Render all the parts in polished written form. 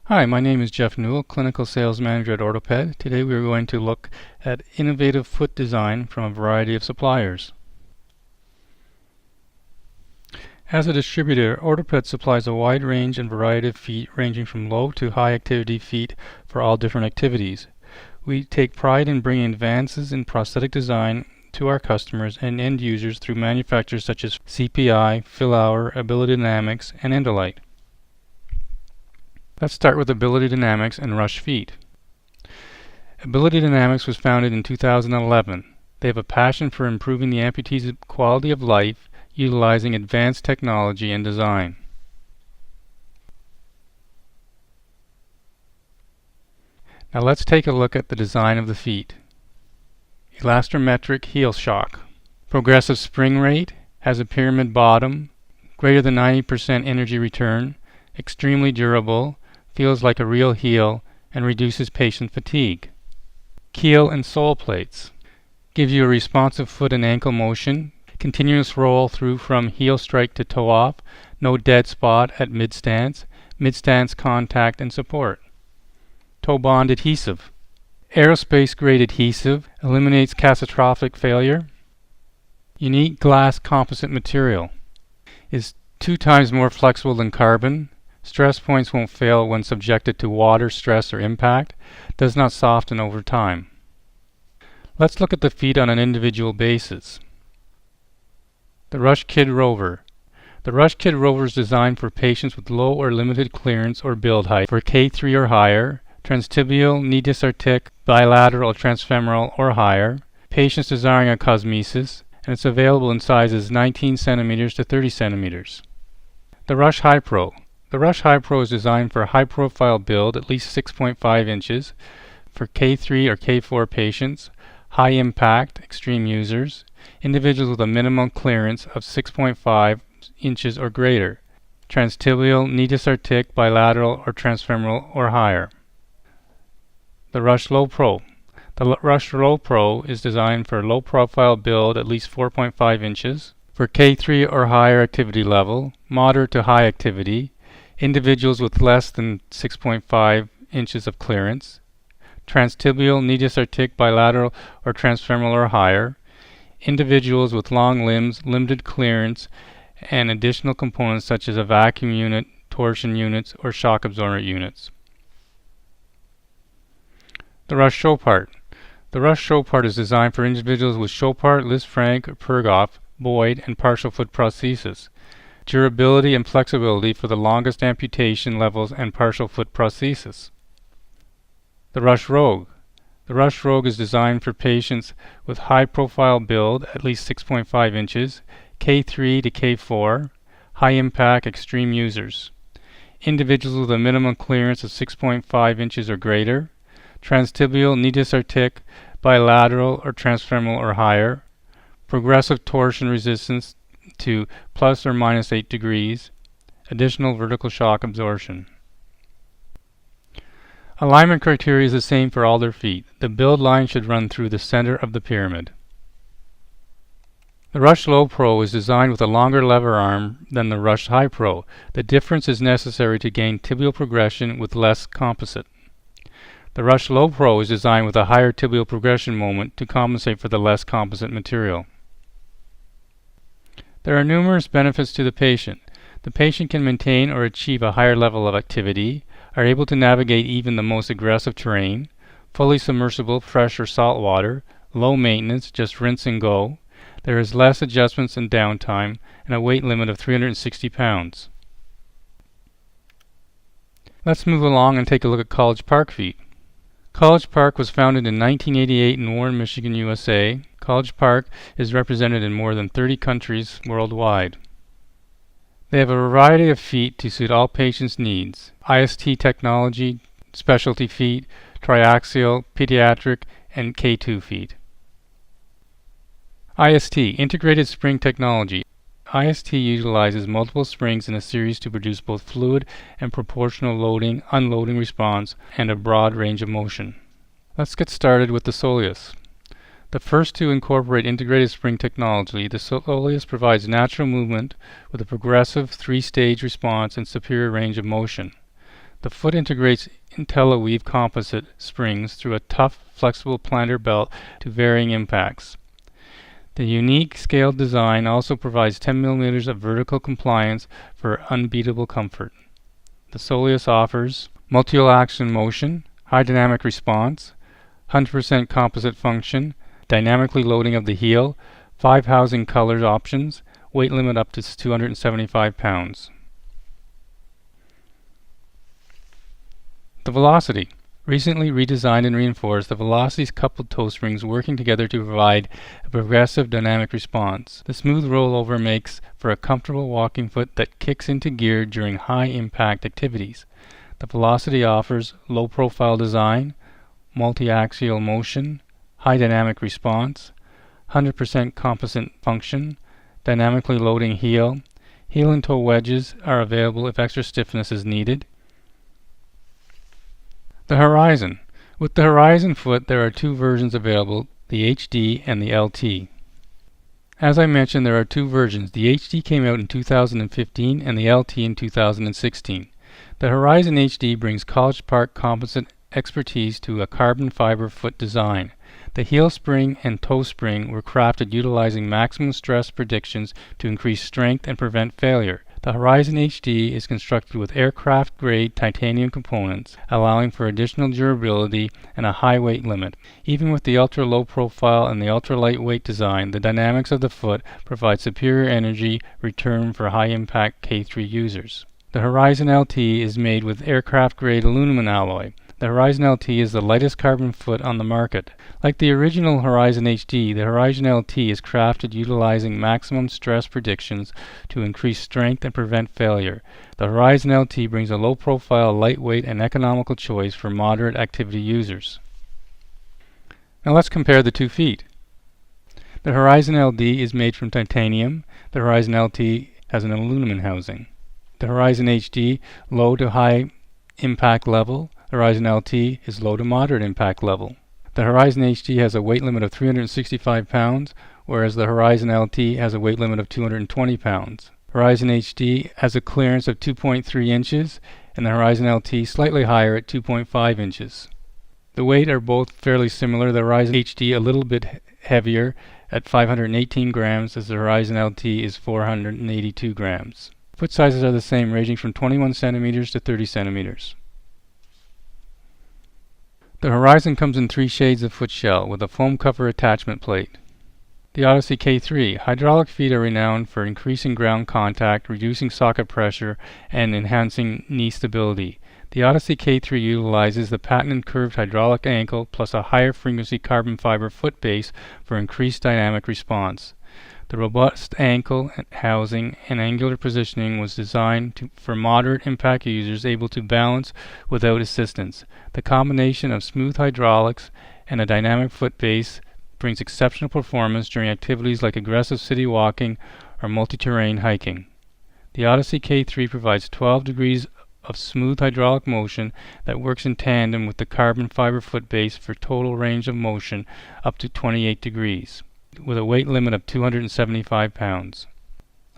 Hi, my name is Jeff Newell, Clinical Sales Manager at Orthoped. Today we are going to look at innovative foot design from a variety of suppliers. As a distributor, Orthoped supplies a wide range and variety of feet ranging from low to high activity feet for all different activities. We take pride in bringing advances in prosthetic design to our customers and end users through manufacturers such as CPI, Fill-Hour, Ability Dynamics, and Endolite. Let's start with Ability Dynamics and Rush Feet. Ability Dynamics was founded in 2011. They have a passion for improving the amputee's quality of life utilizing advanced technology and design. Now let's take a look at the design of the feet. Elastometric heel shock. Progressive spring rate, has a pyramid bottom, greater than 90% energy return, extremely durable, feels like a real heel, and reduces patient fatigue. Keel and sole plates. Gives you a responsive foot and ankle motion, continuous roll through from heel strike to toe off, no dead spot at mid-stance contact and support. Toe bond adhesive. Aerospace grade adhesive, eliminates catastrophic failure. Unique glass composite material. Is 2 times more flexible than carbon. Stress points won't fail when subjected to water, stress, or impact. Does not soften over time. Let's look at the feet on an individual basis. The Rush Kid Rover. The Rush Kid Rover is designed for patients with low or limited clearance or build height for K3 or higher, transtibial, knee disartic, bilateral, transfemoral, or higher, patients desiring a cosmesis, and it's available in sizes 19 centimeters to 30 centimeters. The Rush High Pro. The Rush High Pro is designed for a high-profile build, at least 6.5 inches, for K3 or K4 patients, high impact, extreme users, individuals with a minimum clearance of 6.5 inches or greater, transtibial, knee disartic, bilateral, or transfemoral, or higher. The Rush Low Pro. The Rush Low Pro is designed for a low-profile build, at least 4.5 inches, for K3 or higher activity level, moderate to high activity, individuals with less than 6.5 inches of clearance, transtibial, knee disartic, bilateral, or transfemoral or higher, individuals with long limbs, limited clearance, and additional components such as a vacuum unit, torsion units, or shock absorber units. The Rush Show Part. The Rush Show Part is designed for individuals with show part, Lisfranc, or Pergoff, Boyd, and partial foot prosthesis. Durability and flexibility for the longest amputation levels and partial foot prosthesis. The Rush Rogue. The Rush Rogue is designed for patients with high profile build, at least 6.5 inches, K3 to K4, high impact extreme users. Individuals with a minimum clearance of 6.5 inches or greater, transtibial, knee disartic, bilateral or transfemoral or higher, progressive torsion resistance to plus or minus 8 degrees, additional vertical shock absorption. Alignment criteria is the same for all their feet. The build line should run through the center of the pyramid. The Rush Low Pro is designed with a longer lever arm than the Rush High Pro. The difference is necessary to gain tibial progression with less composite. The Rush Low Pro is designed with a higher tibial progression moment to compensate for the less composite material. There are numerous benefits to the patient. The patient can maintain or achieve a higher level of activity, are able to navigate even the most aggressive terrain, fully submersible fresh or salt water, low maintenance, just rinse and go. There is less adjustments and downtime, and a weight limit of 360 pounds. Let's move along and take a look at College Park feet. College Park was founded in 1988 in Warren, Michigan, USA. College Park is represented in more than 30 countries worldwide. They have a variety of feet to suit all patients' needs. IST technology, specialty feet, triaxial, pediatric, and K2 feet. IST, integrated spring technology. IST utilizes multiple springs in a series to produce both fluid and proportional loading, unloading response, and a broad range of motion. Let's get started with the soleus. The first to incorporate integrated spring technology, the soleus provides natural movement with a progressive 3-stage response and superior range of motion. The foot integrates IntelliWeave composite springs through a tough, flexible plantar belt to varying impacts. The unique scaled design also provides 10 mm of vertical compliance for unbeatable comfort. The Soleus offers multi-action motion, high dynamic response, 100% composite function, dynamically loading of the heel, 5 housing color options, weight limit up to 275 pounds. The Velocity. Recently redesigned and reinforced, the Velocity's coupled toe springs working together to provide a progressive dynamic response. The smooth rollover makes for a comfortable walking foot that kicks into gear during high-impact activities. The Velocity offers low-profile design, multi-axial motion, high dynamic response, 100% composite function, dynamically loading heel. Heel and toe wedges are available if extra stiffness is needed. The Horizon. With the Horizon foot, there are two versions available, the HD and the LT. As I mentioned, there are two versions. The HD came out in 2015 and the LT in 2016. The Horizon HD brings College Park composite expertise to a carbon fiber foot design. The heel spring and toe spring were crafted utilizing maximum stress predictions to increase strength and prevent failure. The Horizon HD is constructed with aircraft-grade titanium components, allowing for additional durability and a high weight limit. Even with the ultra-low profile and the ultra-lightweight design, the dynamics of the foot provide superior energy return for high-impact K3 users. The Horizon LT is made with aircraft-grade aluminum alloy. The Horizon LT is the lightest carbon foot on the market. Like the original Horizon HD, the Horizon LT is crafted utilizing maximum stress predictions to increase strength and prevent failure. The Horizon LT brings a low-profile, lightweight, and economical choice for moderate activity users. Now let's compare the 2 feet. The Horizon LD is made from titanium. The Horizon LT has an aluminum housing. The Horizon HD, low to high impact level. The Horizon LT is low to moderate impact level. The Horizon HD has a weight limit of 365 pounds, whereas the Horizon LT has a weight limit of 220 pounds. Horizon HD has a clearance of 2.3 inches, and the Horizon LT slightly higher at 2.5 inches. The weight are both fairly similar. The Horizon HD a little bit heavier at 518 grams, as the Horizon LT is 482 grams. Foot sizes are the same, ranging from 21 centimeters to 30 centimeters. The Horizon comes in 3 shades of foot shell with a foam cover attachment plate. The Odyssey K3. Hydraulic feet are renowned for increasing ground contact, reducing socket pressure, and enhancing knee stability. The Odyssey K3 utilizes the patented curved hydraulic ankle plus a higher frequency carbon fiber foot base for increased dynamic response. The robust ankle housing and angular positioning was designed for moderate impact users able to balance without assistance. The combination of smooth hydraulics and a dynamic foot base brings exceptional performance during activities like aggressive city walking or multi-terrain hiking. The Odyssey K3 provides 12 degrees of smooth hydraulic motion that works in tandem with the carbon fiber foot base for total range of motion up to 28 degrees. With a weight limit of 275 pounds.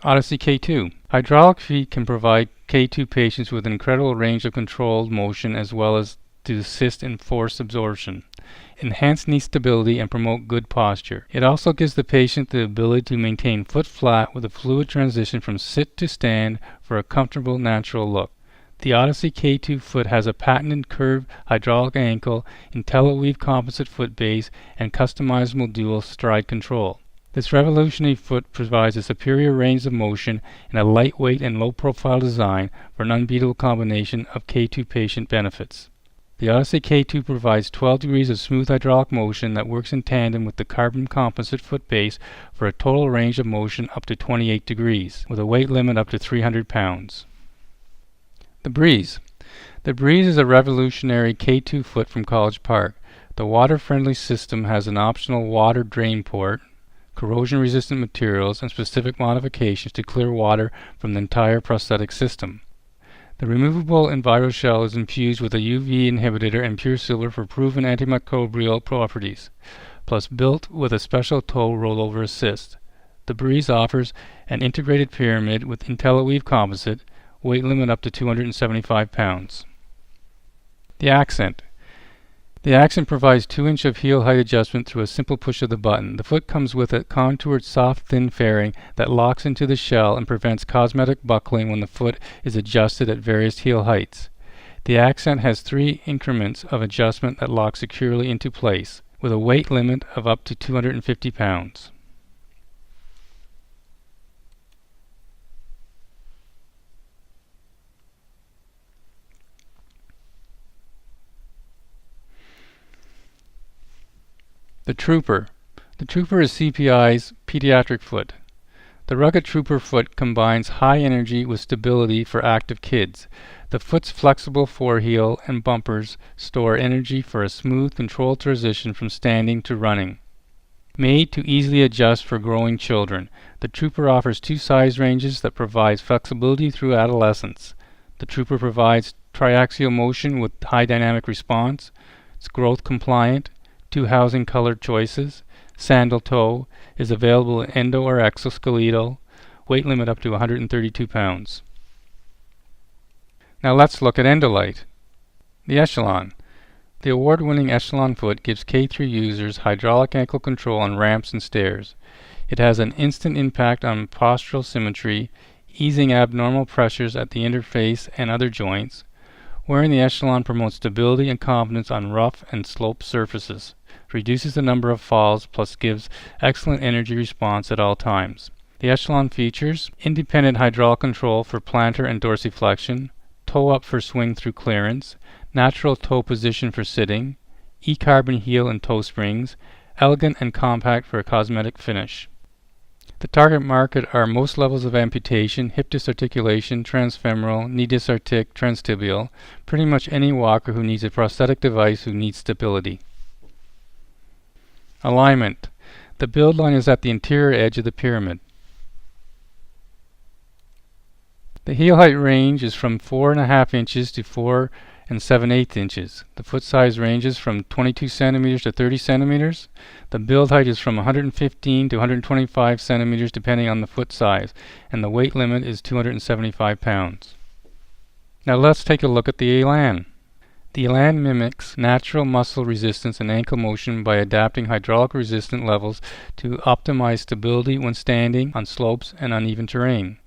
Odyssey K2. Hydraulic feet can provide K2 patients with an incredible range of controlled motion as well as to assist in force absorption, enhance knee stability, and promote good posture. It also gives the patient the ability to maintain foot flat with a fluid transition from sit to stand for a comfortable, natural look. The Odyssey K2 foot has a patented curved hydraulic ankle, IntelliWeave composite foot base, and customizable dual stride control. This revolutionary foot provides a superior range of motion and a lightweight and low-profile design for an unbeatable combination of K2 patient benefits. The Odyssey K2 provides 12 degrees of smooth hydraulic motion that works in tandem with the carbon composite foot base for a total range of motion up to 28 degrees, with a weight limit up to 300 pounds. The Breeze. The Breeze is a revolutionary K2 foot from College Park. The water-friendly system has an optional water drain port, corrosion-resistant materials, and specific modifications to clear water from the entire prosthetic system. The removable EnviroShell is infused with a UV inhibitor and pure silver for proven antimicrobial properties, plus built with a special toe rollover assist. The Breeze offers an integrated pyramid with IntelliWeave composite, weight limit up to 275 pounds. The accent. The accent provides 2-inch of heel height adjustment through a simple push of the button. The foot comes with a contoured soft thin fairing that locks into the shell and prevents cosmetic buckling when the foot is adjusted at various heel heights. The accent has 3 increments of adjustment that lock securely into place, with a weight limit of up to 250 pounds. The Trooper. The Trooper is CPI's pediatric foot. The rugged Trooper foot combines high energy with stability for active kids. The foot's flexible foreheel and bumpers store energy for a smooth, controlled transition from standing to running. Made to easily adjust for growing children, the Trooper offers 2 size ranges that provides flexibility through adolescence. The Trooper provides triaxial motion with high dynamic response. It's growth compliant. 2 housing color choices. Sandal toe is available in endo or exoskeletal. Weight limit up to 132 pounds. Now let's look at Endolite. The Echelon. The award-winning Echelon foot gives K3 users hydraulic ankle control on ramps and stairs. It has an instant impact on postural symmetry, easing abnormal pressures at the interface and other joints. Wearing the Echelon promotes stability and confidence on rough and sloped surfaces, reduces the number of falls, plus gives excellent energy response at all times. The Echelon features independent hydraulic control for plantar and dorsiflexion, toe up for swing through clearance, natural toe position for sitting, E-carbon heel and toe springs, elegant and compact for a cosmetic finish. The target market are most levels of amputation, hip disarticulation, transfemoral, knee disartic, transtibial, pretty much any walker who needs a prosthetic device who needs stability. Alignment. The build line is at the interior edge of the pyramid. The heel height range is from 4.5 inches to 4 7/8 inches. The foot size ranges from 22 centimeters to 30 centimeters. The build height is from 115 to 125 centimeters depending on the foot size, and the weight limit is 275 pounds. Now let's take a look at the Elan. The Elan mimics natural muscle resistance and ankle motion by adapting hydraulic resistant levels to optimize stability when standing on slopes and uneven terrain.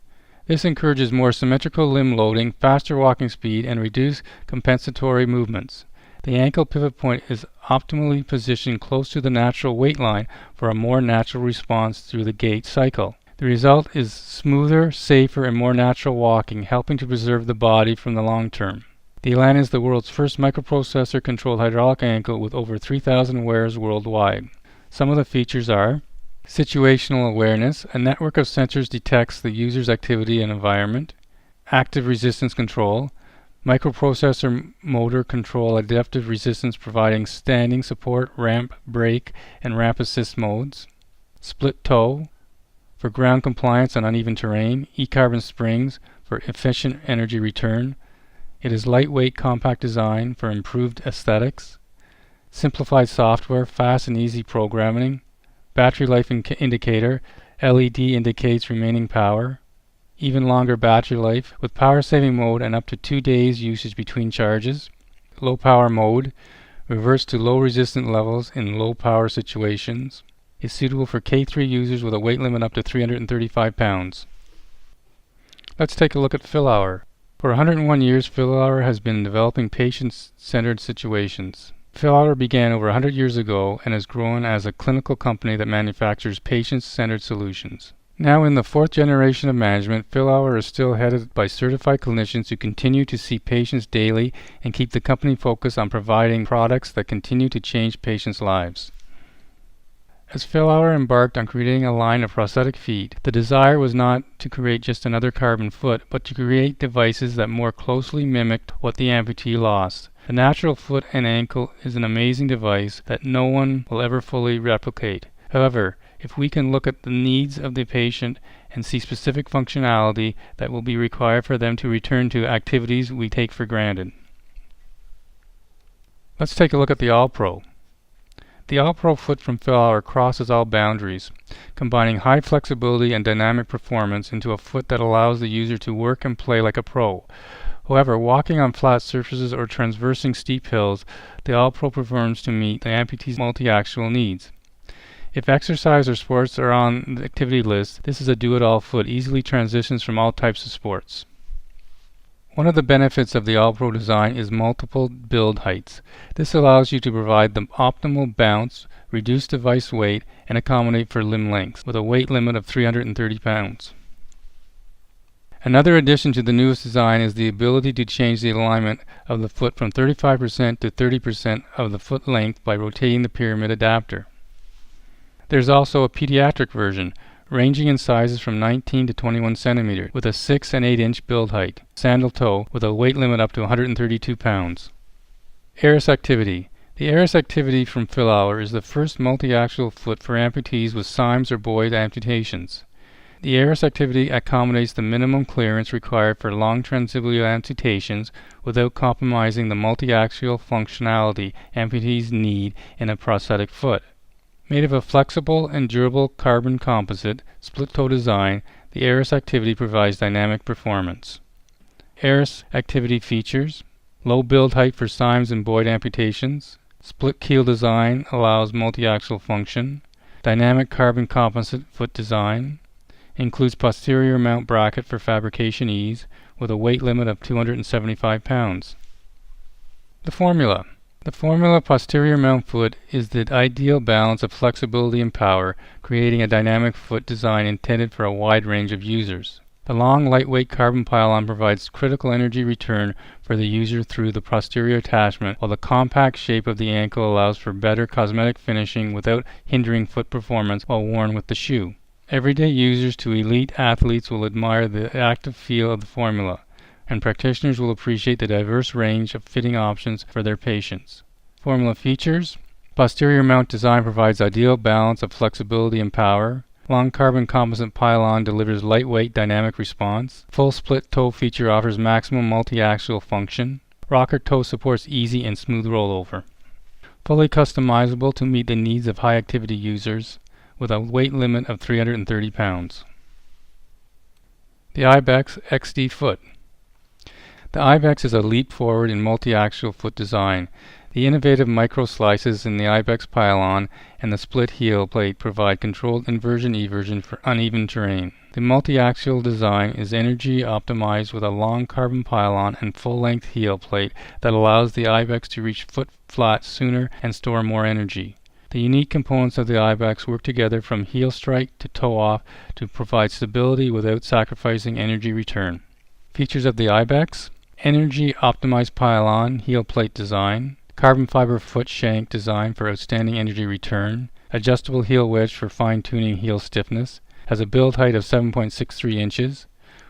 This encourages more symmetrical limb loading, faster walking speed, and reduced compensatory movements. The ankle pivot point is optimally positioned close to the natural weight line for a more natural response through the gait cycle. The result is smoother, safer, and more natural walking, helping to preserve the body from the long term. The Elan is the world's first microprocessor-controlled hydraulic ankle with over 3,000 wearers worldwide. Some of the features are situational awareness. A network of sensors detects the user's activity and environment. Active resistance control. Microprocessor motor control adaptive resistance providing standing support, ramp, brake, and ramp assist modes. Split toe for ground compliance on uneven terrain. E-carbon springs for efficient energy return. It is lightweight, compact design for improved aesthetics. Simplified software, fast and easy programming. Battery life indicator, LED indicates remaining power. Even longer battery life with power saving mode and up to 2 days usage between charges. Low power mode, reverts to low resistant levels in low power situations. Is suitable for K3 users with a weight limit up to 335 pounds. Let's take a look at PhilHour. For 101 years, PhilHour has been developing patient-centered situations. PhilHour began over 100 years ago and has grown as a clinical company that manufactures patient-centered solutions. Now in the 4th generation of management, PhilHour is still headed by certified clinicians who continue to see patients daily and keep the company focused on providing products that continue to change patients' lives. As PhilHour embarked on creating a line of prosthetic feet, the desire was not to create just another carbon foot, but to create devices that more closely mimicked what the amputee lost. The natural foot and ankle is an amazing device that no one will ever fully replicate. However, if we can look at the needs of the patient and see specific functionality that will be required for them to return to activities we take for granted. Let's take a look at the All-Pro. The All-Pro foot from PhilHour crosses all boundaries, combining high flexibility and dynamic performance into a foot that allows the user to work and play like a pro. However, walking on flat surfaces or traversing steep hills, the All-Pro performs to meet the amputee's multi-axial needs. If exercise or sports are on the activity list, this is a do-it-all foot, easily transitions from all types of sports. One of the benefits of the All-Pro design is multiple build heights. This allows you to provide the optimal bounce, reduce device weight, and accommodate for limb lengths, with a weight limit of 330 pounds. Another addition to the newest design is the ability to change the alignment of the foot from 35% to 30% of the foot length by rotating the pyramid adapter. There's also a pediatric version, ranging in sizes from 19 to 21 centimeters, with a 6 and 8 inch build height, sandal toe, with a weight limit up to 132 pounds. Aris Activity. The Aris Activity from Philauer is the first multi-axial foot for amputees with Symes or Boyd amputations. The Aris Activity accommodates the minimum clearance required for long transibular amputations without compromising the multi-axial functionality amputees need in a prosthetic foot. Made of a flexible and durable carbon composite, split-toe design, the Aris Activity provides dynamic performance. Aris Activity features low build height for Symes and Boyd amputations, split keel design allows multi-axial function, dynamic carbon composite foot design, includes posterior mount bracket for fabrication ease, with a weight limit of 275 pounds. The formula. The formula posterior mount foot is the ideal balance of flexibility and power, creating a dynamic foot design intended for a wide range of users. The long, lightweight carbon pylon provides critical energy return for the user through the posterior attachment, while the compact shape of the ankle allows for better cosmetic finishing without hindering foot performance while worn with the shoe. Everyday users to elite athletes will admire the active feel of the formula, and practitioners will appreciate the diverse range of fitting options for their patients. Formula features: posterior mount design provides ideal balance of flexibility and power. Long carbon composite pylon delivers lightweight dynamic response. Full split toe feature offers maximum multi-axial function. Rocker toe supports easy and smooth rollover. Fully customizable to meet the needs of high activity users, with a weight limit of 330 pounds. The Ibex XD foot. The Ibex is a leap forward in multi-axial foot design. The innovative micro slices in the Ibex pylon and the split heel plate provide controlled inversion-eversion for uneven terrain. The multi-axial design is energy optimized with a long carbon pylon and full-length heel plate that allows the Ibex to reach foot flat sooner and store more energy. The unique components of the Ibex work together from heel strike to toe off to provide stability without sacrificing energy return. Features of the Ibex: energy optimized pylon, heel plate design, carbon fiber foot shank design for outstanding energy return, adjustable heel wedge for fine-tuning heel stiffness, has a build height of 7.63 inches,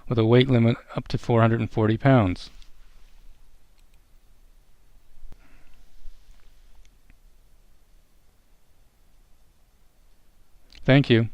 with a weight limit up to 440 pounds. Thank you.